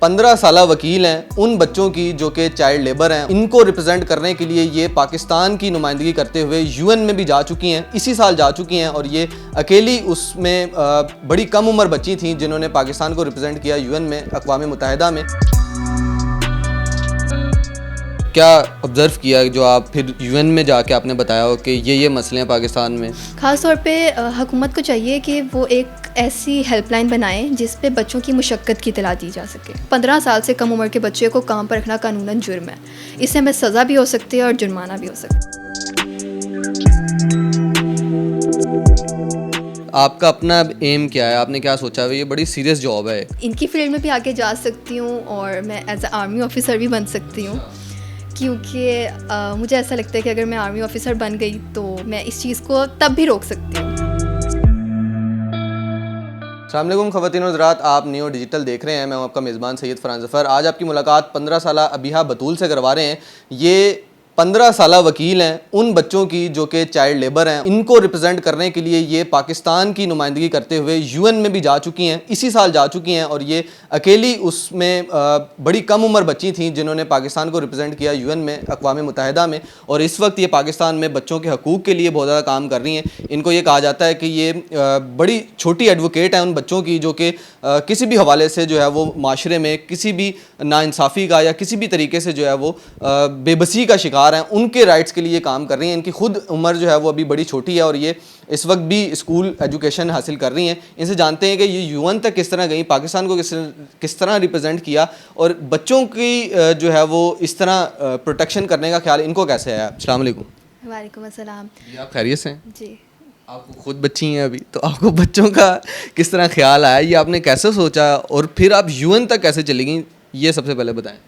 15 साला वकील हैं उन बच्चों की जो कि चाइल्ड लेबर हैं, इनको रिप्रेजेंट करने के लिए ये पाकिस्तान की नुमाइंदगी करते हुए यूएन में भी जा चुकी हैं, इसी साल जा चुकी हैं। और ये अकेली उसमें बड़ी कम उम्र बच्ची थी जिन्होंने पाकिस्तान को रिप्रेजेंट किया यूएन में, अक़वाम मुत्तहिदा में। क्या ऑब्ज़र्व किया जो आप फिर यूएन में जाके आपने बताया हो कि ये मसले हैं पाकिस्तान में? ख़ास तौर पे हुकूमत को चाहिए कि वो एक ऐसी हेल्पलाइन बनाएं जिस पे बच्चों की मुशक्क़त की इत्तला दी जा सके। 15 साल से कम उम्र के बच्चे को काम पर रखना कानूनन जुर्म है। इससे हमें सज़ा भी हो सकती है और जुर्माना भी हो सकता है। आपका अपना एम क्या है? आपने क्या सोचा है? ये बड़ी सीरियस जॉब है। इनकी फील्ड में भी आगे जा सकती हूँ और मैं एज ए आर्मी ऑफिसर भी बन सकती हूँ, क्योंकि मुझे ऐसा लगता है कि अगर मैं आर्मी ऑफिसर बन गई तो मैं इस चीज़ को तब भी रोक सकती हूँ। अस्सलाम वालेकुम ख़वातीन और हज़रात, आप नियो डिजिटल देख रहे हैं। मैं हूं आपका मेज़बान सैयद फ़रहान ज़फ़र। आज आपकी मुलाकात 15 साला अबिहा बतूल से करवा रहे हैं। ये 15 साला वकील हैं उन बच्चों की जो कि चाइल्ड लेबर हैं, इनको रिप्रेजेंट करने के लिए ये पाकिस्तान की नुमाइंदगी करते हुए यूएन में भी जा चुकी हैं, इसी साल जा चुकी हैं। और ये अकेली उसमें बड़ी कम उम्र बच्ची थी जिन्होंने पाकिस्तान को रिप्रेजेंट किया यूएन में, अक़वाम मुत्तहिदा में। और इस वक्त ये पाकिस्तान में बच्चों के हकूक़ के लिए बहुत ज़्यादा काम कर रही हैं। इनको ये कहा जाता है कि ये बड़ी छोटी एडवोकेट हैं उन बच्चों की जो कि किसी भी हवाले से जो है वो माशरे में किसी भी नाइंसाफ़ी का या किसी भी तरीके से जो है वो बेबसी का शिकार हैं, उनके राइट्स के लिए काम कर रही हैं। इनकी खुद उम्र जो है वो अभी बड़ी छोटी है और ये इस वक्त भी स्कूल एजुकेशन हासिल कर रही हैं। इनसे जानते हैं कि ये यूएन तक किस तरह गई, पाकिस्तान को किस तरह रिप्रेजेंट किया और बच्चों की जो है वो इस तरह प्रोटेक्शन करने का ख्याल इनको कैसे आया। अस्सलाम वालेकुम। वालेकुम अस्सलाम। जी, आप खैरियत से हैं? जी, आपको खुद बच्ची हैं अभी, तो आपको बच्चों का किस तरह ख्याल आया, ये आपने कैसे सोचा और फिर आप यूएन तक कैसे चली गई, ये सबसे पहले बताएं।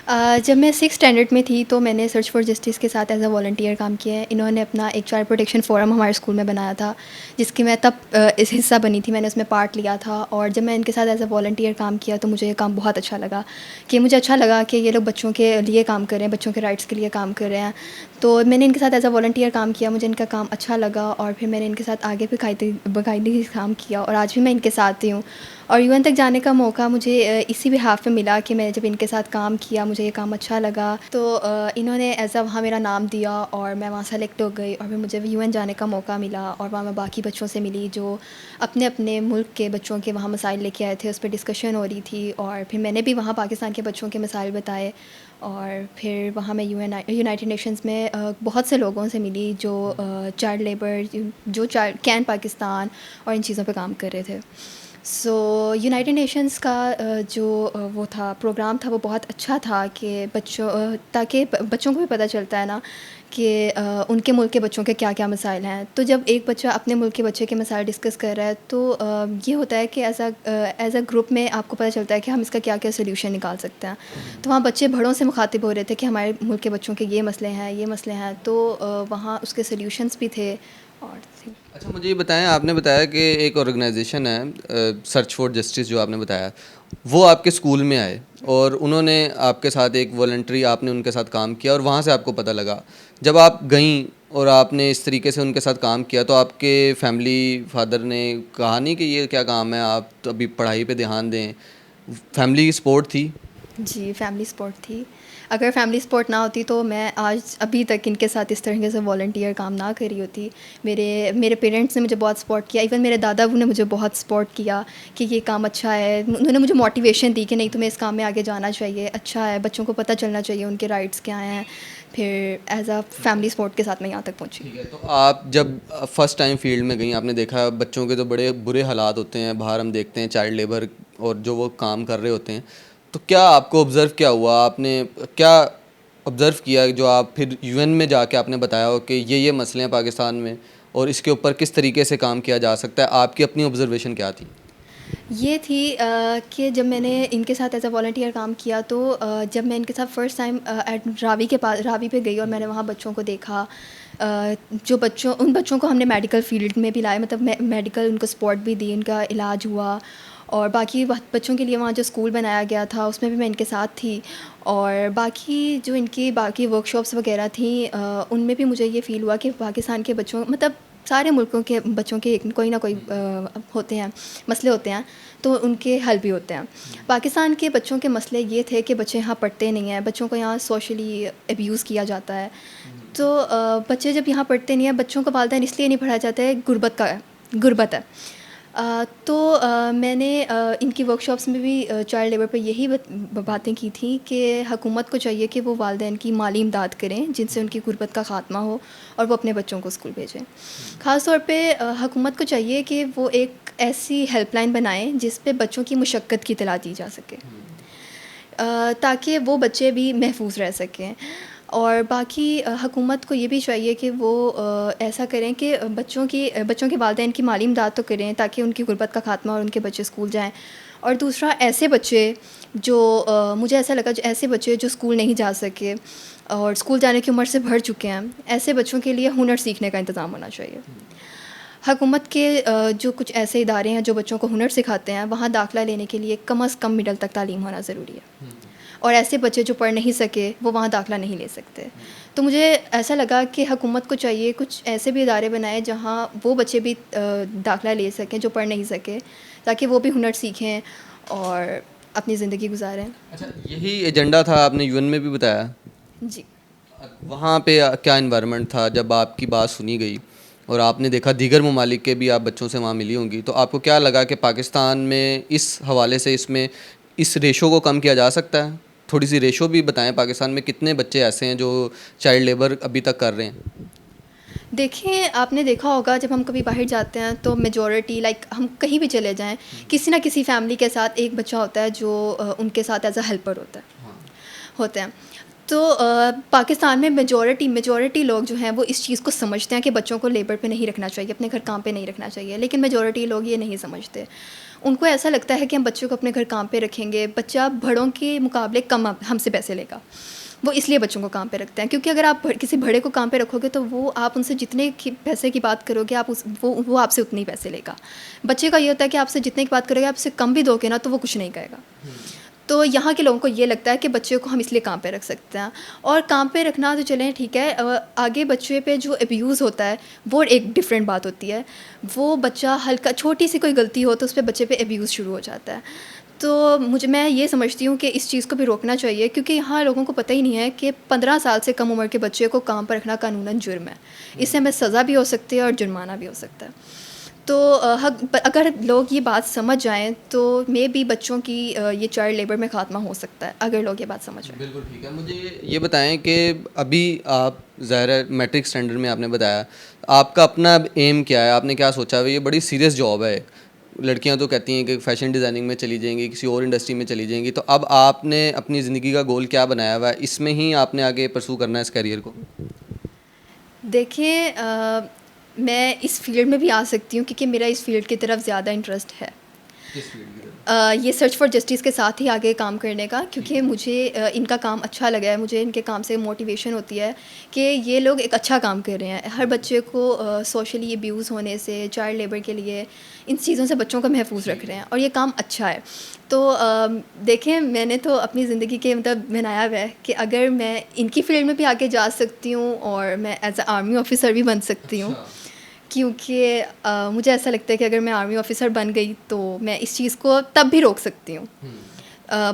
जब मैं 6th स्टैंडर्ड में थी तो मैंने सर्च फॉर जस्टिस के साथ एज अ वॉलंटियर काम किया है। इन्होंने अपना एक चाइल्ड प्रोटेक्शन फोरम हमारे स्कूल में बनाया था, जिसकी मैं तब इस हिस्सा बनी थी, मैंने उसमें पार्ट लिया था। और जब मैं इनके साथ एज अ वॉलंटियर काम किया तो मुझे ये काम बहुत अच्छा लगा कि ये लोग बच्चों के लिए काम कर रहे हैं, बच्चों के राइट्स के लिए काम कर रहे हैं। तो मैंने इनके साथ एज अ वॉलंटियर काम किया, मुझे इनका काम अच्छा लगा और फिर मैंने इनके साथ आगे भी बाकायदगी काम किया और आज भी मैं इनके साथ ही हूँ। और यूएन तक जाने का मौका मुझे इसी बिहाफ पे मिला कि मैं जब इनके साथ काम किया मुझे ये काम अच्छा लगा, तो इन्होंने एज अ वहाँ मेरा नाम दिया और मैं वहाँ सेलेक्ट हो गई और फिर मुझे यूएन जाने का मौका मिला और वहाँ मैं बाकी बच्चों से मिली जो अपने अपने मुल्क के बच्चों के वहाँ मसाइल लेके आए थे, उस पर डिस्कशन हो रही थी। और फिर मैंने भी वहाँ पाकिस्तान के बच्चों के मसाइल बताए और फिर वहाँ मैं यूनाइटेड नेशंस में बहुत से लोगों से मिली जो चाइल्ड लेबर, जो चाइल्ड कैन पाकिस्तान और इन चीज़ों पे काम कर रहे थे। सो यूनाइटेड नेशंस का जो वो था प्रोग्राम था वो बहुत अच्छा था कि ताकि बच्चों को भी पता चलता है ना कि उनके मुल्क के बच्चों के क्या क्या मसाइल हैं। तो जब एक बच्चा अपने मुल्क के बच्चे के मसाइल डिस्कस कर रहा है तो ये होता है कि एज अ ग्रुप में आपको पता चलता है कि हम इसका क्या क्या सोल्यूशन निकाल सकते हैं। तो वहाँ बच्चे बड़ों से मुखातिब हो रहे थे कि हमारे मुल्क के बच्चों के ये मसले हैं, तो वहाँ उसके सोल्यूशंस भी थे। और अच्छा, मुझे ये बताएं, आपने बताया कि एक ऑर्गेनाइजेशन है सर्च फॉर जस्टिस, जो आपने बताया वो आपके स्कूल में आए और उन्होंने आपके साथ एक वॉलंटरी, आपने उनके साथ काम किया और वहाँ से आपको पता लगा। जब आप गईं और आपने इस तरीके से उनके साथ काम किया तो आपके फैमिली फादर ने कहा नहीं कि ये क्या काम है, आप तो अभी पढ़ाई पे ध्यान दें? फैमिली सपोर्ट थी? जी, फैमिली सपोर्ट थी। अगर फैमिली सपोर्ट ना होती तो मैं आज अभी तक इनके साथ इस तरीके से वॉलंटियर काम ना करी होती। मेरे पेरेंट्स ने मुझे बहुत सपोर्ट किया, इवन मेरे दादाबू ने मुझे बहुत सपोर्ट किया कि ये काम अच्छा है। उन्होंने मुझे मोटिवेशन दी कि नहीं, तुम्हें इस काम में आगे जाना चाहिए, अच्छा है, बच्चों को पता चलना चाहिए उनके राइट्स क्या हैं। फिर एज अ फैमिली सपोर्ट के साथ मैं यहाँ तक पहुँची। ठीक है, तो आप जब फर्स्ट टाइम फील्ड में गई, आपने देखा बच्चों के तो बड़े बुरे हालात होते हैं बाहर, हम देखते हैं चाइल्ड लेबर और जो वो काम कर रहे होते हैं, तो क्या आपको ऑब्ज़र्व क्या हुआ, आपने क्या ऑब्ज़र्व किया जो आप फिर यूएन में जाके आपने बताया हो कि ये मसले हैं पाकिस्तान में और इसके ऊपर किस तरीके से काम किया जा सकता है? आपकी अपनी ऑब्ज़र्वेशन क्या थी? ये थी कि जब मैंने इनके साथ एज अ वॉलंटियर काम किया तो जब मैं इनके साथ फ़र्स्ट टाइम एट रावी पे गई और मैंने वहाँ बच्चों को देखा, उन बच्चों को हमने मेडिकल फील्ड में भी लाया, मतलब मेडिकल उनको सपोर्ट भी दी, उनका इलाज हुआ। और बाकी बच्चों के लिए वहाँ जो स्कूल बनाया गया था उसमें भी मैं इनके साथ थी। और बाकी जो इनकी बाकी वर्कशॉप्स वगैरह थी उनमें भी मुझे ये फ़ील हुआ कि पाकिस्तान के बच्चों, मतलब सारे मुल्कों के बच्चों के कोई ना कोई होते हैं, मसले होते हैं, तो उनके हल भी होते हैं। पाकिस्तान के बच्चों के मसले ये थे कि बच्चे यहाँ पढ़ते नहीं हैं, बच्चों को यहाँ सोशली अब्यूज़ किया जाता है। तो बच्चे जब यहाँ पढ़ते नहीं हैं, बच्चों को वालिदैन इसलिए नहीं पढ़ाया जाता है, गुर्बत है। मैंने इनकी वर्कशॉप्स में भी चाइल्ड लेबर पर यही बातें की थी कि हुकूमत को चाहिए कि वो वालिदैन की माली इमदाद करें जिनसे उनकी गुर्बत का ख़ात्मा हो और वो अपने बच्चों को स्कूल भेजें। ख़ास तौर पे हुकूमत को चाहिए कि वो एक ऐसी हेल्पलाइन बनाएं जिस पे बच्चों की मुशक्क़त की इत्तला दी जा सके, ताकि वो बच्चे भी महफूज रह सकें। और बाकी हुकूमत को ये भी चाहिए कि वो ऐसा करें कि बच्चों के वालिदैन की माली इमदाद तो करें ताकि उनकी गुर्बत का ख़ात्मा और उनके बच्चे स्कूल जाएं। और दूसरा, ऐसे बच्चे जो मुझे ऐसा लगा, जो ऐसे बच्चे जो स्कूल नहीं जा सके और स्कूल जाने की उम्र से बढ़ चुके हैं, ऐसे बच्चों के लिए हुनर सीखने का इंतज़ाम होना चाहिए। हुकूमत के जो कुछ ऐसे इदारे हैं जो बच्चों को हुनर सिखाते हैं, वहाँ दाखिला लेने के लिए कम से कम मिडल तक तालीम होना ज़रूरी है। और ऐसे बच्चे जो पढ़ नहीं सके वो वहाँ दाखिला नहीं ले सकते। तो मुझे ऐसा लगा कि हुकूमत को चाहिए कुछ ऐसे भी इदारे बनाए जहाँ वो बच्चे भी दाखिला ले सकें जो पढ़ नहीं सके, ताकि वो भी हुनर सीखें और अपनी ज़िंदगी गुजारें। अच्छा, यही एजेंडा था, आपने यूएन में भी बताया। जी। वहाँ पे क्या इन्वायरमेंट था जब आपकी बात सुनी गई और आपने देखा दीगर ममालिक के भी आप बच्चों से वहाँ मिली होंगी, तो आपको क्या लगा कि पाकिस्तान में इस हवाले से इसमें इस रेशो को कम किया जा सकता है? थोड़ी सी रेशो भी बताएं, पाकिस्तान में कितने बच्चे ऐसे हैं जो चाइल्ड लेबर अभी तक कर रहे हैं? देखिए, आपने देखा होगा जब हम कभी बाहर जाते हैं तो मेजॉरिटी, लाइक हम कहीं भी चले जाएं, किसी ना किसी फैमिली के साथ एक बच्चा होता है जो उनके साथ एज अ हेल्पर होते हैं। तो पाकिस्तान में मेजॉरिटी लोग जो हैं वो इस चीज़ को समझते हैं कि बच्चों को लेबर पे नहीं रखना चाहिए, अपने घर काम पे नहीं रखना चाहिए, लेकिन मेजॉरिटी लोग ये नहीं समझते। उनको ऐसा लगता है कि हम बच्चों को अपने घर काम पे रखेंगे, बच्चा बड़ों के मुकाबले कम हमसे पैसे लेगा, वो इसलिए बच्चों को काम पे रखते हैं। क्योंकि अगर आप किसी बड़े को काम पे रखोगे तो वो आप उनसे जितने पैसे की बात करोगे, आप वो आपसे उतने ही पैसे लेगा। बच्चे का ये होता है कि आपसे जितने की बात करोगे, आपसे कम भी दोगे ना तो वो कुछ नहीं कहेगा। तो यहाँ के लोगों को ये लगता है कि बच्चे को हम इसलिए काम पे रख सकते हैं। और काम पे रखना तो चलें ठीक है, आगे बच्चे पे जो अब्यूज़ होता है वो एक डिफरेंट बात होती है। वो बच्चा हल्का छोटी सी कोई गलती हो तो उस पर बच्चे पे अब्यूज़ शुरू हो जाता है। तो मैं ये समझती हूँ कि इस चीज़ को भी रोकना चाहिए, क्योंकि यहाँ लोगों को पता ही नहीं है कि 15 साल से कम उम्र के बच्चे को काम पर रखना कानूनन जुर्म है। इससे हमें सज़ा भी हो सकती है और जुर्माना भी हो सकता है। तो अगर लोग ये बात समझ जाएं तो मे भी बच्चों की ये चाइल्ड लेबर में ख़ात्मा हो सकता है, अगर लोग ये बात समझ जाएं। बिल्कुल ठीक है। मुझे ये बताएं कि अभी आप ज़ाहिर है मैट्रिक स्टैंडर्ड में आपने बताया, आपका अपना एम क्या है, आपने क्या सोचा है? ये बड़ी सीरियस जॉब है। लड़कियां तो कहती हैं कि फ़ैशन डिज़ाइनिंग में चली जाएंगी, किसी और इंडस्ट्री में चली जाएंगी, तो अब आपने अपनी ज़िंदगी का गोल क्या बनाया हुआ है? इसमें ही आपने आगे परसू करना है इस करियर को? देखिए, मैं इस फील्ड में भी आ सकती हूँ क्योंकि मेरा इस फील्ड की तरफ ज़्यादा इंटरेस्ट है। किस फील्ड की तरफ? ये सर्च फॉर जस्टिस के साथ ही आगे काम करने का, क्योंकि मुझे इनका काम अच्छा लगा है। मुझे इनके काम से मोटिवेशन होती है कि ये लोग एक अच्छा काम कर रहे हैं। हर बच्चे को सोशली अब्यूज़ होने से, चाइल्ड लेबर के लिए, इन चीज़ों से बच्चों को महफूज रख रहे हैं और ये काम अच्छा है। तो देखें, मैंने तो अपनी ज़िंदगी के मतलब बनाया हुआ है कि अगर मैं इनकी फील्ड में भी आगे जा सकती हूँ और मैं एज अ आर्मी ऑफिसर भी बन सकती हूँ। क्योंकि मुझे ऐसा लगता है कि अगर मैं आर्मी ऑफिसर बन गई तो मैं इस चीज़ को तब भी रोक सकती हूँ,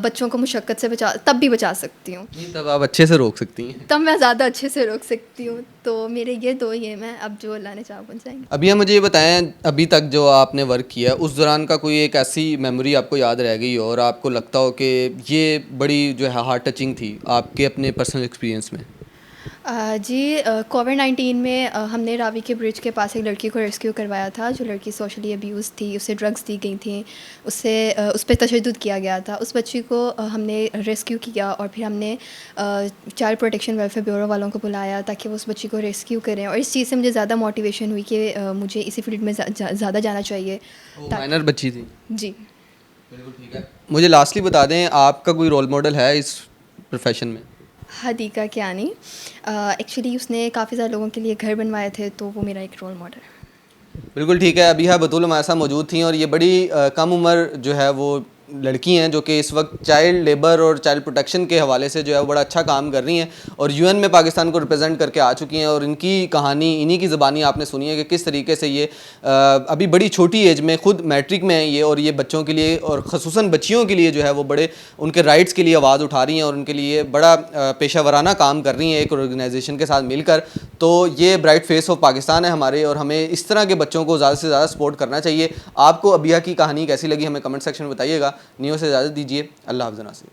बच्चों को मुशक्क़त से बचा सकती हूँ। नहीं, तब आप अच्छे से रोक सकती हैं। तब मैं ज़्यादा अच्छे से रोक सकती हूँ। तो मेरे ये दो ये मैं अब जो अल्लाह ने चाहा बन जाएंगे। अभी हम मुझे ये बताएं, अभी तक जो आपने वर्क किया उस दौरान का कोई एक ऐसी मेमोरी आपको याद रह गई हो और आपको लगता हो कि ये बड़ी जो है हार्ट टचिंग थी आपके अपने पर्सनल एक्सपीरियंस में? जी, कोविड-19 में हमने रावी के ब्रिज के पास एक लड़की को रेस्क्यू करवाया था। जो लड़की सोशली अब्यूज़ थी, उसे ड्रग्स दी गई थी, उस पे तशद्दुद किया गया था। उस बच्ची को हमने रेस्क्यू किया और फिर हमने चाइल्ड प्रोटेक्शन वेलफेयर ब्यूरो वालों को बुलाया ताकि वो उस बच्ची को रेस्क्यू करें। और इस चीज़ से मुझे ज़्यादा मोटिवेशन हुई कि मुझे इसी फील्ड में ज़्यादा जाना चाहिए। माइनर बच्ची थी? जी। बिल्कुल ठीक है। मुझे लास्टली बता दें, आपका कोई रोल मॉडल है इस प्रोफेशन में? हदीका कियानी, एक्चुअली उसने काफ़ी सारे लोगों के लिए घर बनवाए थे, तो वो मेरा एक रोल मॉडल है। बिल्कुल ठीक है। अबीहा बतूल हमारे साथ मौजूद थी और ये बड़ी कम उम्र जो है वो लड़की हैं जो कि इस वक्त चाइल्ड लेबर और चाइल्ड प्रोटेक्शन के हवाले से जो है वो बड़ा अच्छा काम कर रही हैं और यूएन में पाकिस्तान को रिप्रेजेंट करके आ चुकी हैं। और इनकी कहानी इन्हीं की ज़बानी आपने सुनी है कि किस तरीके से ये अभी बड़ी छोटी एज में खुद मैट्रिक में हैं ये, और ये बच्चों के लिए और ख़ुसूसन बच्चियों के लिए जो है वो बड़े उनके राइट्स के लिए आवाज़ उठा रही हैं और उनके लिए बड़ा पेशा वराना काम कर रही हैं एक ऑर्गेनाइजेशन के साथ मिलकर। तो ये ब्राइट फेस ऑफ पाकिस्तान है हमारे, और हमें इस तरह के बच्चों को ज़्यादा से ज़्यादा सपोर्ट करना चाहिए। आपको अबिया की कहानी कैसी लगी हमें कमेंट सेक्शन में बताइएगा। नियो से इजाज़त दीजिए। अल्लाह हाफ़िज़ नाज़रीन।